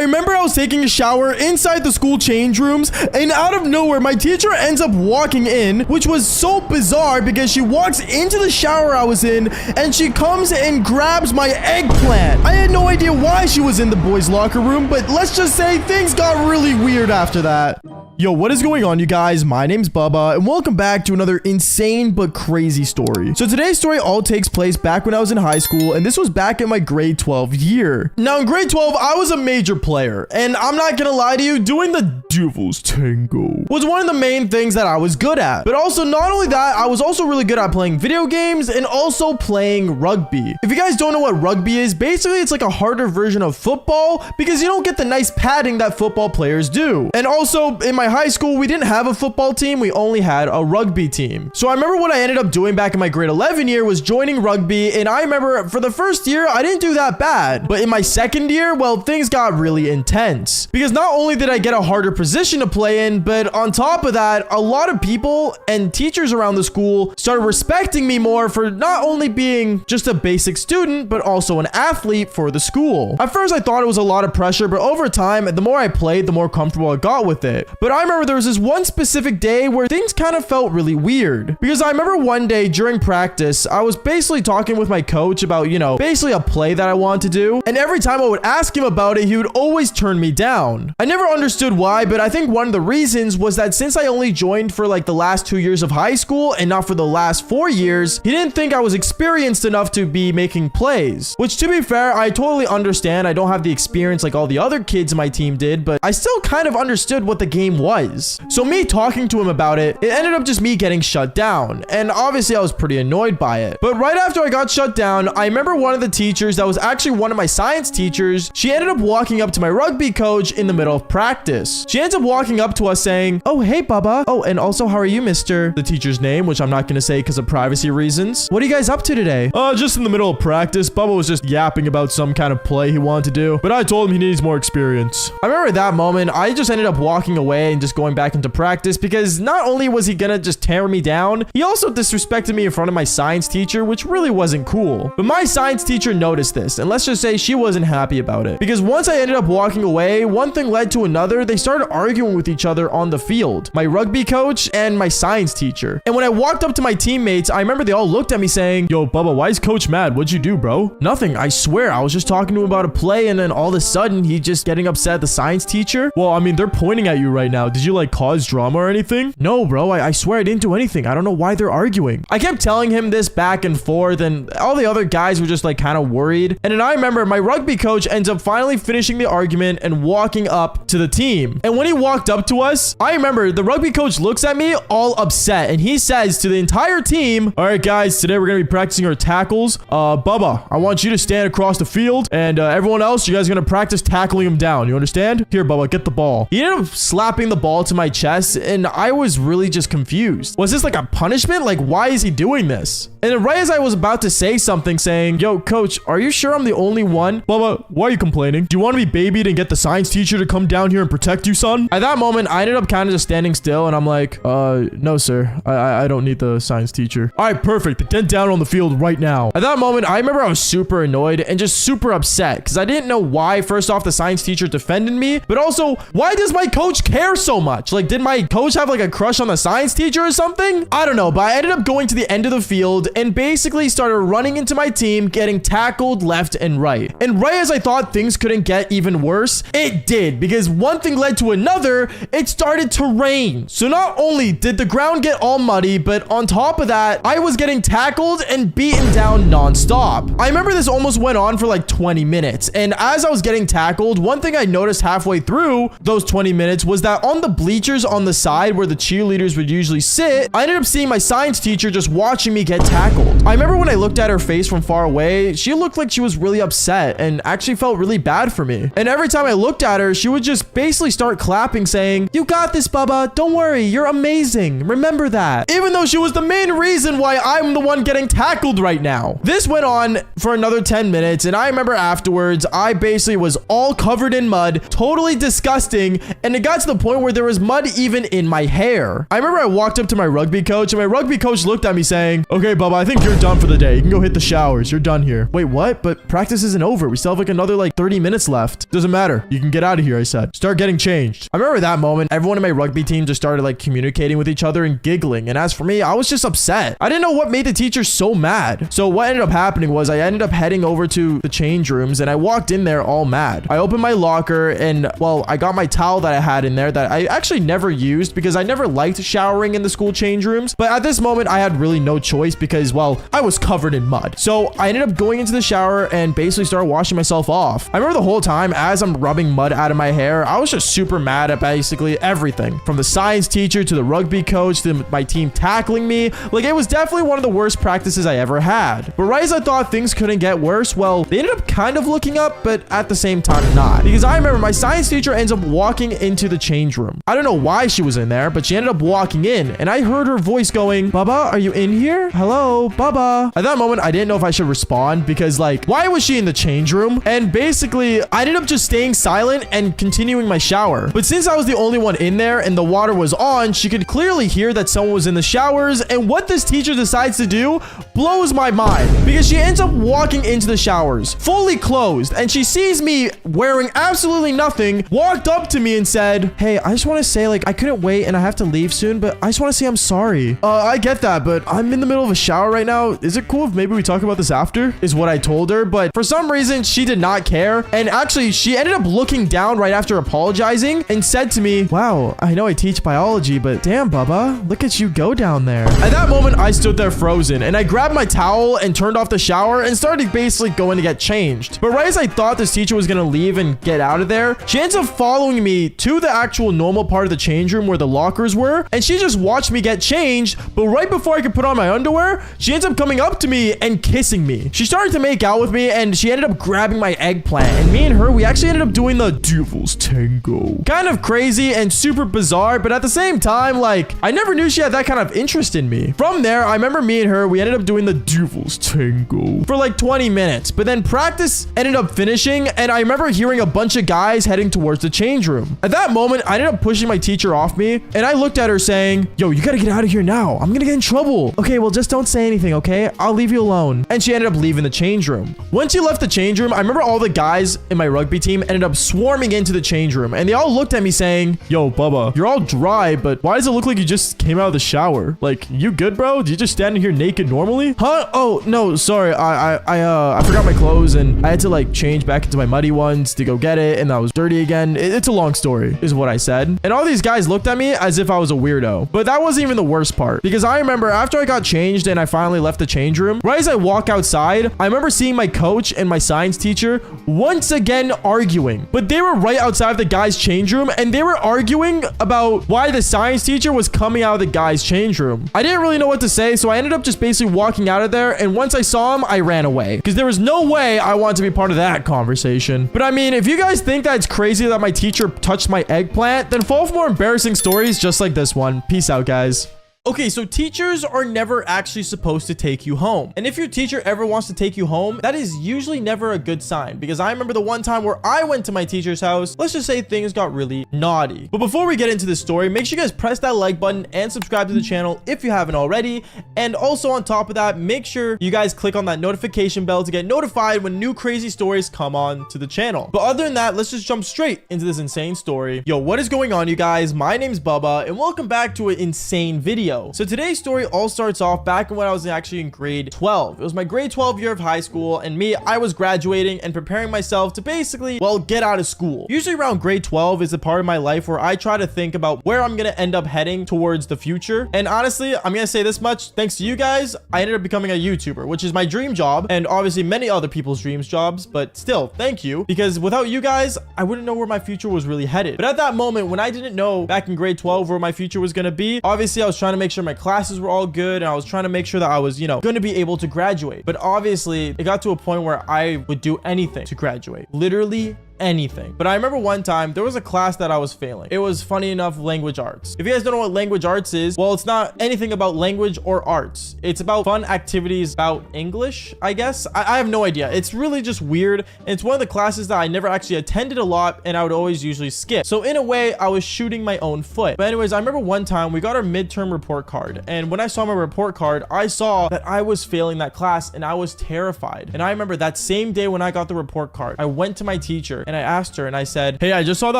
I remember I was taking a shower inside the school change rooms, and out of nowhere, my teacher ends up walking in, which was so bizarre because she walks into the shower I was in, and she comes and grabs my eggplant. I had no idea why she was in the boys' locker room, but let's just say things got really weird after that. Yo, what is going on, you guys? My name's Bubba, and welcome back to another insane but crazy story. So today's story all takes place back when I was in high school, and this was back in my grade 12 year. Now, in grade 12, I was a major player, and I'm not gonna lie to you, doing the Devil's Tango was one of the main things that I was good at. But also, not only that, I was also really good at playing video games and also playing rugby. If you guys don't know what rugby is, basically it's like a harder version of football because you don't get the nice padding that football players do. And also, in my high school, we didn't have a football team, we only had a rugby team. So I remember what I ended up doing back in my grade 11 year was joining rugby, and I remember for the first year, I didn't do that bad. But in my second year, well, things got really intense. Because not only did I get a harder position to play in, but on top of that, a lot of people and teachers around the school started respecting me more for not only being just a basic student, but also an athlete for the school. At first, I thought it was a lot of pressure, but over time, the more I played, the more comfortable I got with it. But I remember there was this one specific day where things kind of felt really weird. Because I remember one day during practice, I was basically talking with my coach about, basically a play that I wanted to do. And every time I would ask him about it, he would always turn me down. I never understood why, but I think one of the reasons was that since I only joined for like the last 2 years of high school and not for the last 4 years, he didn't think I was experienced enough to be making plays. Which, to be fair, I totally understand. I don't have the experience like all the other kids in my team did, but I still kind of understood what the game was. So me talking to him about it, it ended up just me getting shut down. And obviously I was pretty annoyed by it. But right after I got shut down, I remember one of the teachers that was actually one of my science teachers, she ended up walking up to my rugby coach in the middle of practice. She ends up walking up to us saying, "Oh, hey, Bubba. Oh, and also, how are you, Mr. The teacher's name, which I'm not going to say because of privacy reasons. What are you guys up to today?" Just in the middle of practice. Bubba was just yapping about some kind of play he wanted to do, but I told him he needs more experience. I remember at that moment, I just ended up walking away and just going back into practice because not only was he gonna just tear me down, he also disrespected me in front of my science teacher, which really wasn't cool. But my science teacher noticed this, and let's just say she wasn't happy about it. Because once I ended up walking away, one thing led to another. They started arguing with each other on the field. My rugby coach and my science teacher. And when I walked up to my teammates, I remember they all looked at me saying, "Yo, Bubba, why is coach mad? What'd you do, bro?" "Nothing, I swear. I was just talking to him about a play, and then all of a sudden, he just getting upset at the science teacher." "Well, I mean, they're pointing at you right now. Did you like cause drama or anything?" "No, bro, I swear I didn't do anything. I don't know why they're arguing." I kept telling him this back and forth, and all the other guys were just like kind of worried. And then I remember my rugby coach ends up finally finishing the argument and walking up to the team. And when he walked up to us, I remember the rugby coach looks at me all upset, and he says to the entire team, "All right, guys, today we're going to be practicing our tackles. Bubba, I want you to stand across the field, and everyone else, you guys are going to practice tackling him down. You understand? Here, Bubba, get the ball." He ended up slapping the ball to my chest, and I was really just confused. Was this like a punishment? Like, why is he doing this? And then right as I was about to say something saying, "Yo, coach, are you sure I'm the only one?" "Bubba, why are you complaining? Do you want to be babied and get the science teacher to come down here and protect you, son?" At that moment, I ended up kind of just standing still, and I'm like, no, sir. I don't need the science teacher." "All right, perfect. Get down on the field right now." At that moment, I remember I was super annoyed and just super upset because I didn't know why, first off, the science teacher defended me, but also, why does my coach care so much? Like, did my coach have like a crush on the science teacher or something? I don't know, but I ended up going to the end of the field and basically started running into my team, getting tackled left and right. And right as I thought things couldn't get even worse, it did, because one thing led to another. It started to rain. So not only did the ground get all muddy, but on top of that, I was getting tackled and beaten down nonstop. I remember this almost went on for like 20 minutes. And as I was getting tackled, one thing I noticed halfway through those 20 minutes was that on the bleachers on the side where the cheerleaders would usually sit, I ended up seeing my science teacher just watching me get tackled. I remember when I looked at her face from far away, she looked like she was really upset and actually felt really bad for me. And every time I looked at her, she would just basically start clapping saying, "You got this, Bubba. Don't worry. You're amazing. Remember that." Even though she was the main reason why I'm the one getting tackled right now. This went on for another 10 minutes, and I remember afterwards, I basically was all covered in mud, totally disgusting, and it got to the point point where there was mud even in my hair. I remember I walked up to my rugby coach, and my rugby coach looked at me saying, okay, Bubba, I think you're done for the day. You can go hit the showers. You're done here. Wait, what? But practice isn't over. We still have like another 30 minutes left. Doesn't matter. You can get out of here, I said. Start getting changed. I remember that moment, everyone in my rugby team just started communicating with each other and giggling. And as for me, I was just upset. I didn't know what made the teacher so mad. So what ended up happening was I ended up heading over to the change rooms, and I walked in there all mad. I opened my locker, and well, I got my towel that I had in there that I actually never used because I never liked showering in the school change rooms. But at this moment, I had really no choice because, well, I was covered in mud. So I ended up going into the shower and basically started washing myself off. I remember the whole time as I'm rubbing mud out of my hair, I was just super mad at basically everything, from the science teacher to the rugby coach to my team tackling me. It was definitely one of the worst practices I ever had. But right as I thought things couldn't get worse, well, they ended up kind of looking up, but at the same time not. Because I remember my science teacher ends up walking into the change room. I don't know why she was in there, but she ended up walking in, and I heard her voice going, Bubba, are you in here? Hello, Bubba. At that moment, I didn't know if I should respond because why was she in the change room? And basically, I ended up just staying silent and continuing my shower. But since I was the only one in there and the water was on, she could clearly hear that someone was in the showers. And what this teacher decides to do blows my mind, because she ends up walking into the showers fully closed, and she sees me wearing absolutely nothing, walked up to me and said, hey, I just want to say I couldn't wait and I have to leave soon, but I just want to say I'm sorry. I get that, but I'm in the middle of a shower right now. Is it cool if maybe we talk about this after? Is what I told her. But for some reason, she did not care. And actually, she ended up looking down right after apologizing and said to me, wow, I know I teach biology, but damn, Bubba, look at you go down there. At that moment, I stood there frozen, and I grabbed my towel and turned off the shower and started basically going to get changed. But right as I thought this teacher was going to leave and get out of there, she ends up following me to the actual normal part of the change room where the lockers were, and she just watched me get changed. But right before I could put on my underwear, she ends up coming up to me and kissing me. She started to make out with me, and she ended up grabbing my eggplant, and me and her, we actually ended up doing the devil's tango. Kind of crazy and super bizarre, but at the same time, I never knew she had that kind of interest in me. From there, I remember me and her, we ended up doing the devil's tango for 20 minutes, but then practice ended up finishing, and I remember hearing a bunch of guys heading towards the change room. At that moment, I ended up pushing my teacher off me, and I looked at her saying, yo, you gotta get out of here now. I'm gonna get in trouble. Okay, well, just don't say anything, okay? I'll leave you alone. And she ended up leaving the change room. Once she left the change room, I remember all the guys in my rugby team ended up swarming into the change room, and they all looked at me saying, yo, Bubba, you're all dry, but why does it look like you just came out of the shower? You good, bro? Did you just stand here naked normally? Huh? Oh, no, sorry. I forgot my clothes, and I had to change back into my muddy ones to go get it, and I was dirty again. It's a long story, is what I said. And all these guys looked at me as if I was a weirdo. But that wasn't even the worst part, because I remember after I got changed and I finally left the change room, right as I walk outside, I remember seeing my coach and my science teacher once again arguing. But they were right outside of the guys' change room, and they were arguing about why the science teacher was coming out of the guys' change room. I didn't really know what to say, so I ended up just basically walking out of there, and once I saw him, I ran away, because there was no way I wanted to be part of that conversation. But I mean, if you guys think that it's crazy that my teacher touched my eggplant, then fall for more embarrassing stories just like this one. Peace out, guys. Okay, so teachers are never actually supposed to take you home. And if your teacher ever wants to take you home, that is usually never a good sign, because I remember the one time where I went to my teacher's house, let's just say things got really naughty. But before we get into this story, make sure you guys press that like button and subscribe to the channel if you haven't already. And also on top of that, make sure you guys click on that notification bell to get notified when new crazy stories come on to the channel. But other than that, let's just jump straight into this insane story. Yo, what is going on, you guys? My name's Bubba, and welcome back to an insane video. So today's story all starts off back when I was actually in grade 12. It was my grade 12 year of high school, and I was graduating and preparing myself to basically, well, get out of school. Usually around grade 12 is the part of my life where I try to think about where I'm gonna end up heading towards the future. And honestly, I'm gonna say this much, thanks to you guys, I ended up becoming a YouTuber, which is my dream job, and obviously many other people's dreams jobs, but still, thank you, because without you guys, I wouldn't know where my future was really headed. But at that moment, when I didn't know back in grade 12 where my future was gonna be, obviously I was trying to make sure my classes were all good, and I was trying to make sure that I was, going to be able to graduate. But obviously, it got to a point where I would do anything to graduate. Literally anything. But I remember one time there was a class that I was failing. It was, funny enough, language arts. If you guys don't know what language arts is, well, it's not anything about language or arts. It's about fun activities about English, I guess. I have no idea. It's really just weird. And it's one of the classes that I never actually attended a lot, and I would always usually skip. So in a way, I was shooting my own foot. But anyways, I remember one time we got our midterm report card, and when I saw my report card, I saw that I was failing that class, and I was terrified. And I remember that same day when I got the report card, I went to my teacher and I asked her, and I said, hey, I just saw that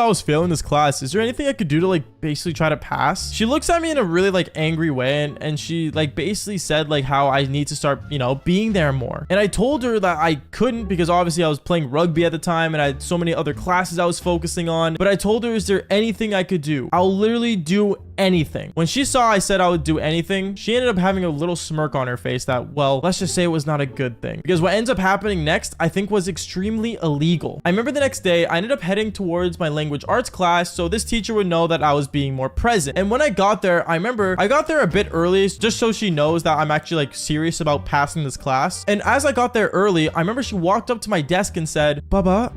I was failing this class. Is there anything I could do to like basically try to pass? She looks at me in a really like angry way, and she like basically said like how I need to start, you know, being there more. And I told her that I couldn't, because obviously I was playing rugby at the time and I had so many other classes I was focusing on. But I told her, is there anything I could do? I'll literally do anything. When she saw I said I would do anything, she ended up having a little smirk on her face that, well, let's just say it was not a good thing, because what ends up happening next, I think, was extremely illegal. I remember the next day I ended up heading towards my language arts class so this teacher would know that I was being more present. And when I got there, I remember I got there a bit early just so she knows that I'm actually like serious about passing this class. And as I got there early, I remember she walked up to my desk and said, Baba,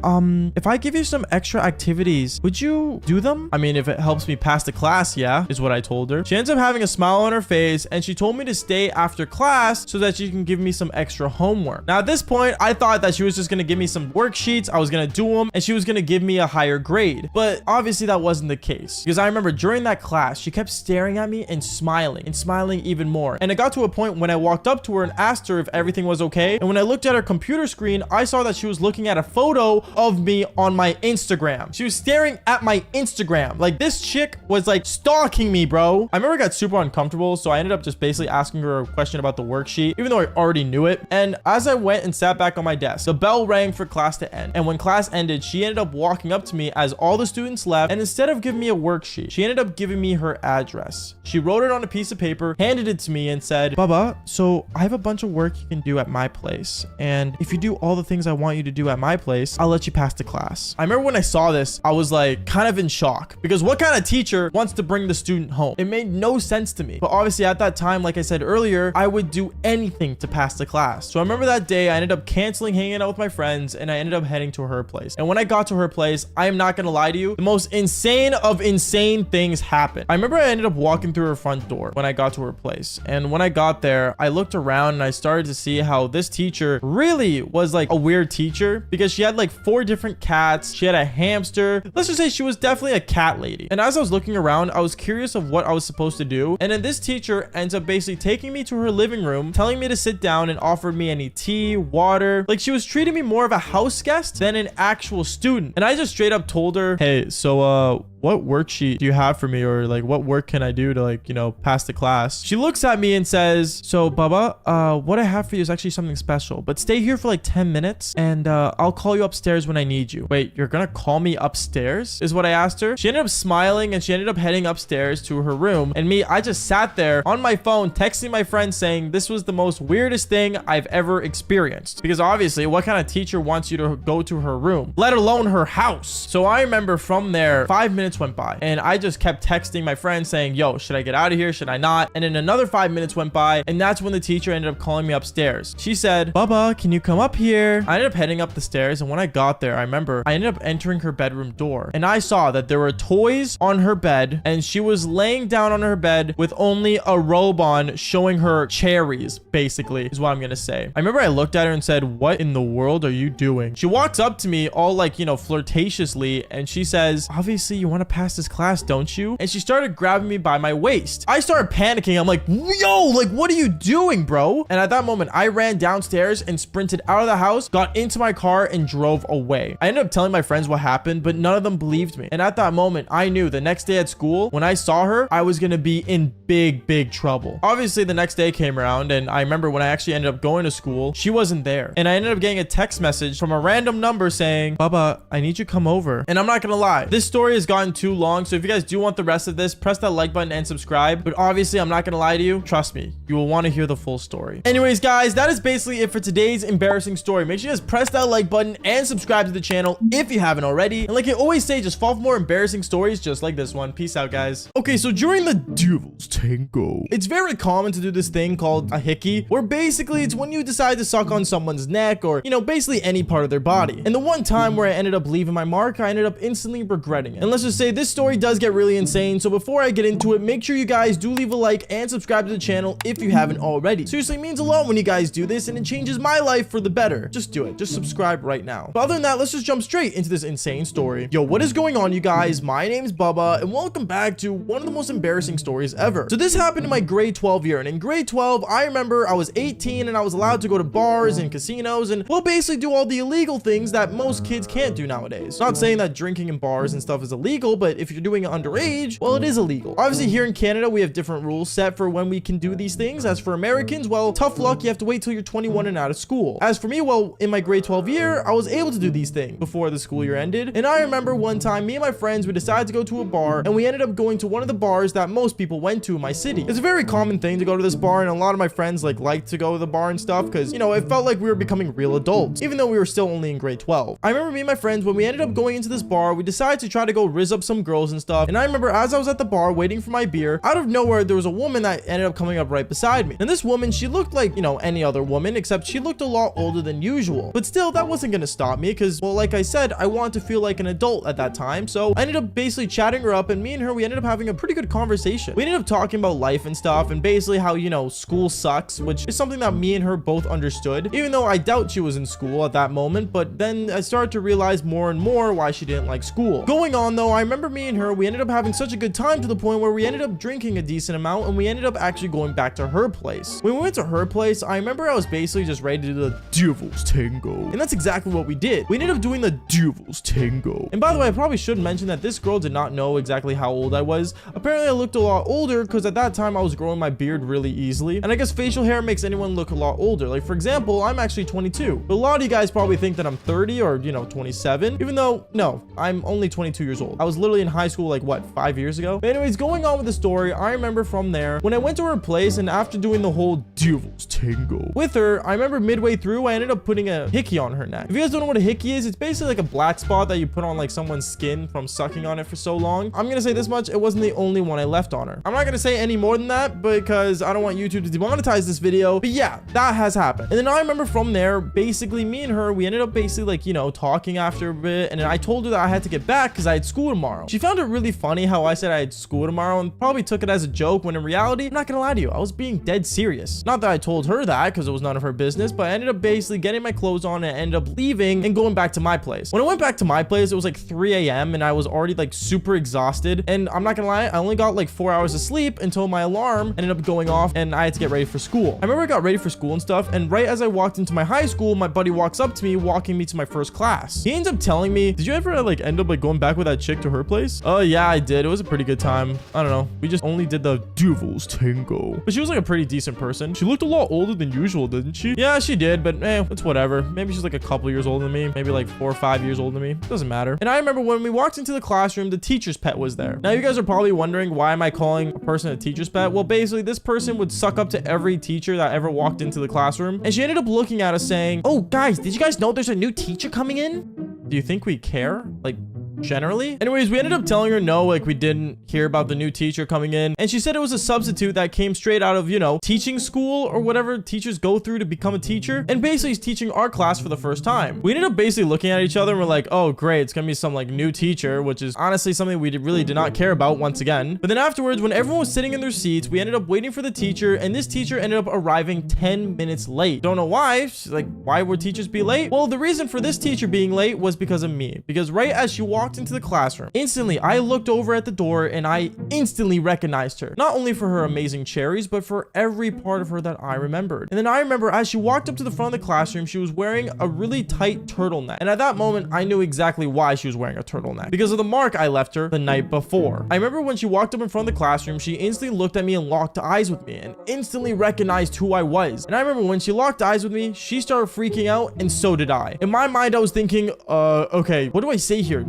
if I give you some extra activities, would you do them? I mean, if it helps me pass the class, yeah, is what I told her. She ends up having a smile on her face, and she told me to stay after class so that she can give me some extra homework. Now at this point, I thought that she was just going to give me some worksheets, I was going to do them, and she was going to give me a higher grade. But obviously that wasn't the case, because I remember during that class, she kept staring at me and smiling even more. And it got to a point when I walked up to her and asked her if everything was okay. And when I looked at her computer screen, I saw that she was looking at a photo of me on my Instagram. She was staring at my Instagram. Like, this chick was like stalking me, bro. I remember I got super uncomfortable, so I ended up just basically asking her a question about the worksheet, even though I already knew it. And as I went and sat back on my desk, the bell rang for class to end. And when class ended, she ended up walking up to me as all the students left, and instead of giving me a worksheet, she ended up giving me her address. She wrote it on a piece of paper, handed it to me, and said, Baba, so I have a bunch of work you can do at my place, and if you do all the things I want you to do at my place, I'll let you pass the class. I remember when I saw this, I was like kind of in shock, because what kind of teacher wants to bring the student home? It made no sense to me. But obviously at that time, like I said earlier, I would do anything to pass the class. So I remember that day I ended up canceling hanging out with my friends, and I ended up heading to her place. And when I got to her place, I am not gonna lie to you, the most insane of insane things happened. I remember I ended up walking through her front door when I got to her place, and when I got there, I looked around and I started to see how this teacher really was like a weird teacher, because she had like 4 different cats, she had a hamster. Let's just say she was definitely a cat lady. And as I was looking around, I was curious of what I was supposed to do, and then this teacher ends up basically taking me to her living room, telling me to sit down, and offered me any tea, water. Like, she was treating me more of a house guest than an actual student. And I just straight up told her, hey, so what worksheet do you have for me, or like what work can I do to, like, you know, pass the class? She looks at me and says, so Baba, what I have for you is actually something special, but stay here for like 10 minutes and I'll call you upstairs when I need you. Wait, you're gonna call me upstairs, is what I asked her. She ended up smiling and she ended up heading upstairs to her room, and me, I just sat there on my phone texting my friend saying this was the most weirdest thing I've ever experienced, because obviously what kind of teacher wants you to go to her room, let alone her house? So I remember from there 5 minutes went by, and I just kept texting my friend saying, yo, should I get out of here, should I not? And then another 5 minutes went by, and that's when the teacher ended up calling me upstairs. She said, Baba, can you come up here? I ended up heading up the stairs, and when I got there, I remember I ended up entering her bedroom door, and I saw that there were toys on her bed, and she was laying down on her bed with only a robe on, showing her cherries, basically, is what I'm gonna say. I remember I looked at her and said, what in the world are you doing? She walks up to me all like, you know, flirtatiously, and she says, obviously you want to pass this class, don't you? And she started grabbing me by my waist. I started panicking. I'm like, yo, like, what are you doing, bro? And at that moment, I ran downstairs and sprinted out of the house, got into my car, and drove away. I ended up telling my friends what happened, but none of them believed me. And at that moment, I knew the next day at school, when I saw her, I was gonna be in big trouble. Obviously, the next day came around, and I remember when I actually ended up going to school, she wasn't there. And I ended up getting a text message from a random number saying, Baba, I need you to come over. And I'm not gonna lie, this story has gotten too long, so if you guys guys do want the rest of this, press that like button and subscribe. But obviously, I'm not gonna lie to you. Trust me, you will want to hear the full story. Anyways, guys, that is basically it for today's embarrassing story. Make sure you guys press that like button and subscribe to the channel if you haven't already. And like I always say, just follow for more embarrassing stories just like this one. Peace out, guys. Okay, so during the Devil's Tango, it's very common to do this thing called a hickey, where basically it's when you decide to suck on someone's neck or, you know, basically any part of their body. And the one time where I ended up leaving my mark, I ended up instantly regretting it. And let's just say this story does get really insane. So before I get into it, make sure you guys do leave a like and subscribe to the channel if you haven't already. Seriously, it means a lot when you guys do this, and it changes my life for the better. Just do it. Just subscribe right now. But other than that, let's just jump straight into this insane story. Yo, what is going on, you guys? My name's Bubba, and welcome back to one of the most embarrassing stories ever. So this happened in my grade 12 year, and in grade 12, I remember I was 18 and I was allowed to go to bars and casinos and, well, basically do all the illegal things that most kids can't do nowadays. Not saying that drinking in bars and stuff is illegal, but if you're doing it underage, well, it is illegal. Obviously, here in Canada, we have different rules set for when we can do these things. As for Americans, well, tough luck, you have to wait till you're 21 and out of school. As for me, well, in my grade 12 year, I was able to do these things before the school year ended. And I remember one time, me and my friends, we decided to go to a bar, and we ended up going to one of the bars that most people went to in my city. It's a very common thing to go to this bar, and a lot of my friends like to go to the bar and stuff because, you know, it felt like we were becoming real adults, even though we were still only in grade 12. I remember me and my friends, when we ended up going into this bar, we decided to try to go rizz up some girls and stuff. And I remember as I was at the bar waiting for my beer, out of nowhere, there was a woman that ended up coming up right beside me. And this woman, she looked like, you know, any other woman, except she looked a lot older than usual. But still, that wasn't gonna stop me because, well, like I said, I wanted to feel like an adult at that time. So I ended up basically chatting her up, and me and her, we ended up having a pretty good conversation. We ended up talking about life and stuff, and basically how, you know, school sucks, which is something that me and her both understood, even though I doubt she was in school at that moment. But then I started to realize more and more why she didn't like school. Going on though, I remember me and her, we ended up having such a good time to the point where we ended up drinking a decent amount, and we ended up actually going back to her place. When we went to her place, I remember I was basically just ready to do the Devil's Tango. And that's exactly what we did. We ended up doing the Devil's Tango. And by the way, I probably should mention that this girl did not know exactly how old I was. Apparently I looked a lot older because at that time I was growing my beard really easily. And I guess facial hair makes anyone look a lot older. Like, for example, I'm actually 22. But a lot of you guys probably think that I'm 30 or, you know, 27. Even though, no, I'm only 22 years old. I was literally in high school like, what, 5 years ago? But anyways, going on with the story, I remember from there, when I went to her place and after doing the whole Devil's Tango with her, I remember midway through, I ended up putting a hickey on her neck. If you guys don't know what a hickey is, it's basically like a black spot that you put on like someone's skin from sucking on it for so long. I'm gonna say this much, it wasn't the only one I left on her. I'm not gonna say any more than that because I don't want YouTube to demonetize this video, but yeah, that has happened. And then I remember from there, basically me and her, we ended up basically like, you know, talking after a bit, and then I told her that I had to get back because I had school tomorrow. She found it really funny how I said I had school tomorrow and probably took it as a joke, when in reality, I'm not gonna lie to you, I was being dead serious. Not that I told her that because it was none of her business, but I ended up basically getting my clothes on and ended up leaving and going back to my place. When I went back to my place, it was like 3 a.m. and I was already like super exhausted, and I'm not gonna lie, I only got like 4 hours of sleep until my alarm ended up going off and I had to get ready for school. I remember I got ready for school and stuff, and right as I walked into my high school, my buddy walks up to me, walking me to my first class. He ends up telling me, did you ever like end up like going back with that chick to her place? Oh yeah, I did. It was a pretty good time. I don't know, we just only did the Devil's Tango. But she was like a pretty decent person. She looked a lot older than usual, didn't she? Yeah, she did, but it's whatever. Maybe she's like a couple years older than me, maybe like 4 or 5 years older than me. Doesn't matter. And I remember when we walked into the classroom, the teacher's pet was there. Now you guys are probably wondering, why am I calling a person a teacher's pet? Well, basically this person would suck up to every teacher that ever walked into the classroom, and she ended up looking at us saying, oh guys, did you guys know there's a new teacher coming in? Do you think we care? Like, generally? Anyways, we ended up telling her no, like we didn't hear about the new teacher coming in, and she said it was a substitute that came straight out of, you know, teaching school or whatever teachers go through to become a teacher, and basically he's teaching our class for the first time. We ended up basically looking at each other and we're like, oh great, it's gonna be some like new teacher, which is honestly something we really did not care about once again. But then afterwards, when everyone was sitting in their seats, we ended up waiting for the teacher, and this teacher ended up arriving 10 minutes late. Don't know why. She's like, why would teachers be late? Well, the reason for this teacher being late was because of me, because right as she walked into the classroom, instantly I looked over at the door and I instantly recognized her, not only for her amazing cherries, but for every part of her that I remembered. And then I remember as she walked up to the front of the classroom, she was wearing a really tight turtleneck, and at that moment I knew exactly why she was wearing a turtleneck, because of the mark I left her the night before. I remember when she walked up in front of the classroom, she instantly looked at me and locked eyes with me and instantly recognized who I was. And I remember when she locked eyes with me, she started freaking out, and so did I. In my mind, I was thinking, okay, what do I say here?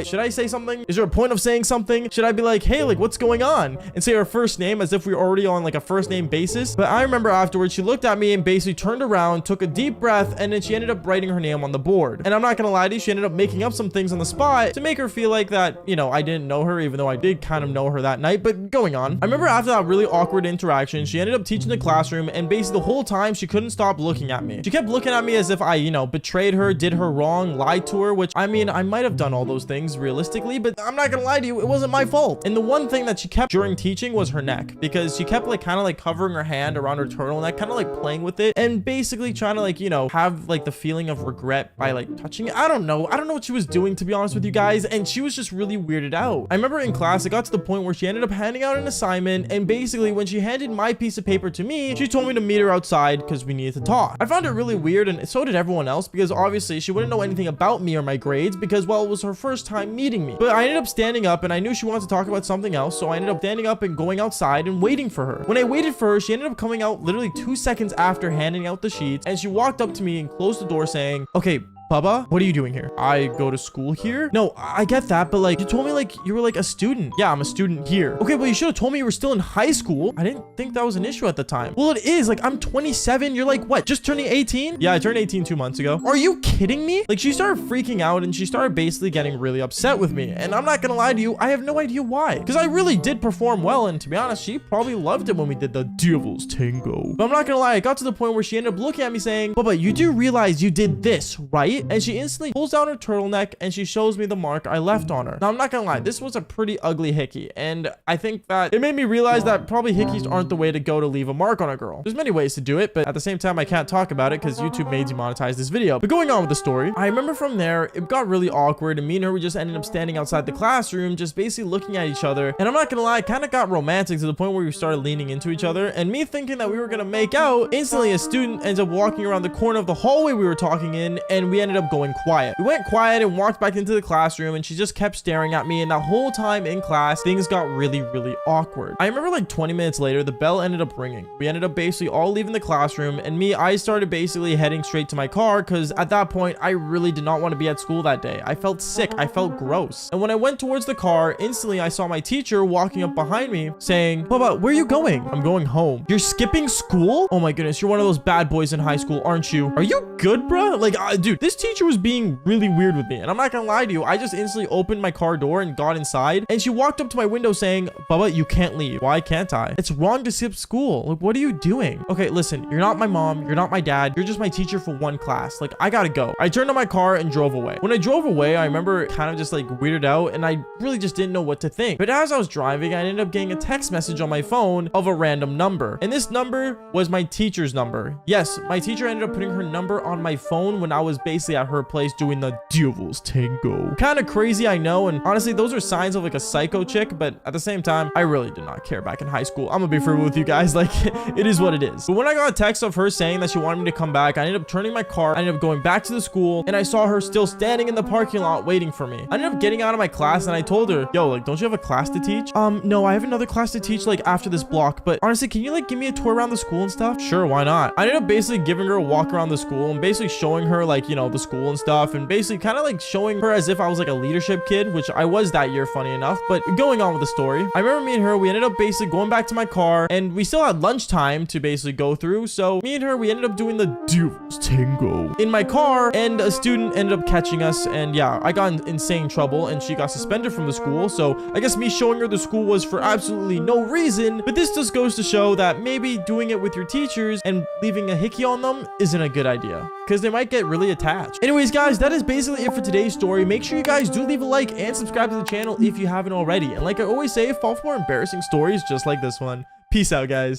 Should I say something? Is there a point of saying something? Should I be like, hey, like, what's going on? And say her first name as if we were already on like a first name basis? But I remember afterwards, she looked at me and basically turned around, took a deep breath, and then she ended up writing her name on the board. And I'm not gonna lie to you, she ended up making up some things on the spot to make her feel like that, you know, I didn't know her, even though I did kind of know her that night. But going on, I remember after that really awkward interaction, she ended up teaching the classroom, and basically the whole time she couldn't stop looking at me. She kept looking at me as if I, you know, betrayed her, did her wrong, lied to her, which I mean, I might have done all those things realistically, but I'm not gonna lie to you, it wasn't my fault. And the one thing that she kept during teaching was her neck, because she kept like kind of like covering her hand around her turtleneck, kind of like playing with it, and basically trying to like, you know, have like the feeling of regret by like touching it. I don't know what she was doing, to be honest with you guys, and she was just really weirded out. I remember in class, it got to the point where she ended up handing out an assignment, and basically when she handed my piece of paper to me, she told me to meet her outside because we needed to talk. I found it really weird, and so did everyone else, because obviously she wouldn't know anything about me or my grades, because, well, it was her first time meeting me. But I ended up standing up, and I knew she wanted to talk about something else, so I ended up standing up and going outside and waiting for her. When I waited for her, she ended up coming out literally 2 seconds after handing out the sheets, and she walked up to me and closed the door saying, okay, Bubba, what are you doing here? I go to school here? No, I get that, but like, you told me like you were like a student. Yeah, I'm a student here. Okay, well, you should have told me you were still in high school. I didn't think that was an issue at the time. Well, it is. Like, I'm 27. You're like, what? Just turning 18? Yeah, I turned 18 2 months ago. Are you kidding me? Like, she started freaking out, and she started basically getting really upset with me. And I'm not gonna lie to you, I have no idea why. Because I really did perform well, and to be honest, she probably loved it when we did the Devil's Tango. But I'm not gonna lie, it got to the point where she ended up looking at me saying, Bubba, you do realize you did this, right? And she instantly pulls down her turtleneck and she shows me the mark I left on her. Now, I'm not gonna lie, this was a pretty ugly hickey, and I think that it made me realize that probably hickeys aren't the way to go to leave a mark on a girl. There's many ways to do it, but at the same time, I can't talk about it because YouTube made demonetize this video. But going on with the story, I remember from there, it got really awkward, and me and her, we just ended up standing outside the classroom, just basically looking at each other. And I'm not gonna lie, it kind of got romantic to the point where we started leaning into each other, and me thinking that we were gonna make out, instantly a student ends up walking around the corner of the hallway we were talking in, and we ended up going quiet. We went quiet and walked back into the classroom, and she just kept staring at me, and that whole time in class, things got really awkward. I remember like 20 minutes later, the bell ended up ringing. We ended up basically all leaving the classroom, and I started basically heading straight to my car, because at that point, I really did not want to be at school that day. I felt sick. I felt gross. And when I went towards the car, instantly I saw my teacher walking up behind me saying, Bubba, where are you going? I'm going home. You're skipping school? Oh my goodness, you're one of those bad boys in high school, aren't you? Are you good, bro? Like, dude, this teacher was being really weird with me, and I'm not gonna lie to you, I just instantly opened my car door and got inside, and she walked up to my window saying, Bubba, you can't leave. Why can't I? It's wrong to skip school. Like, what are you doing? Okay, listen, you're not my mom, you're not my dad, you're just my teacher for one class. Like, I gotta go. I turned on my car and drove away. When I drove away, I remember kind of just like weirded out, and I really just didn't know what to think. But as I was driving, I ended up getting a text message on my phone of a random number, and this number was my teacher's number. Yes, my teacher ended up putting her number on my phone when I was basically at her place doing the Devil's Tango. Kind of crazy, I know, and honestly, those are signs of like a psycho chick, but at the same time, I really did not care back in high school. I'm gonna be frugal with you guys, like, it is what it is. But when I got a text of her saying that she wanted me to come back, I ended up turning my car, I ended up going back to the school, and I saw her still standing in the parking lot waiting for me. I ended up getting out of my class, and I told her, yo, like, don't you have a class to teach? No, I have another class to teach, like, after this block, but honestly, can you, like, give me a tour around the school and stuff? Sure, why not? I ended up basically giving her a walk around the school, and basically showing her, like, you know, the school and stuff, and basically kind of, like, showing her as if I was, like, a leadership kid, which I was that year, funny enough. But going on with the story, I remember me and her, we ended up basically going back to my car, and we still had lunchtime to basically go through, so me and her, we ended up doing the Devil's Tango in my car, and a student ended up catching us, and yeah, I got in insane trouble, and she got suspended from the school. So I guess me showing her the school was for absolutely no reason, but this just goes to show that maybe doing it with your teachers and leaving a hickey on them isn't a good idea, because they might get really attached. Anyways, guys, that is basically it for today's story. Make sure you guys do leave a like and subscribe to the channel if you haven't already, and like I always say, fall for more embarrassing stories just like this one. Peace out, guys.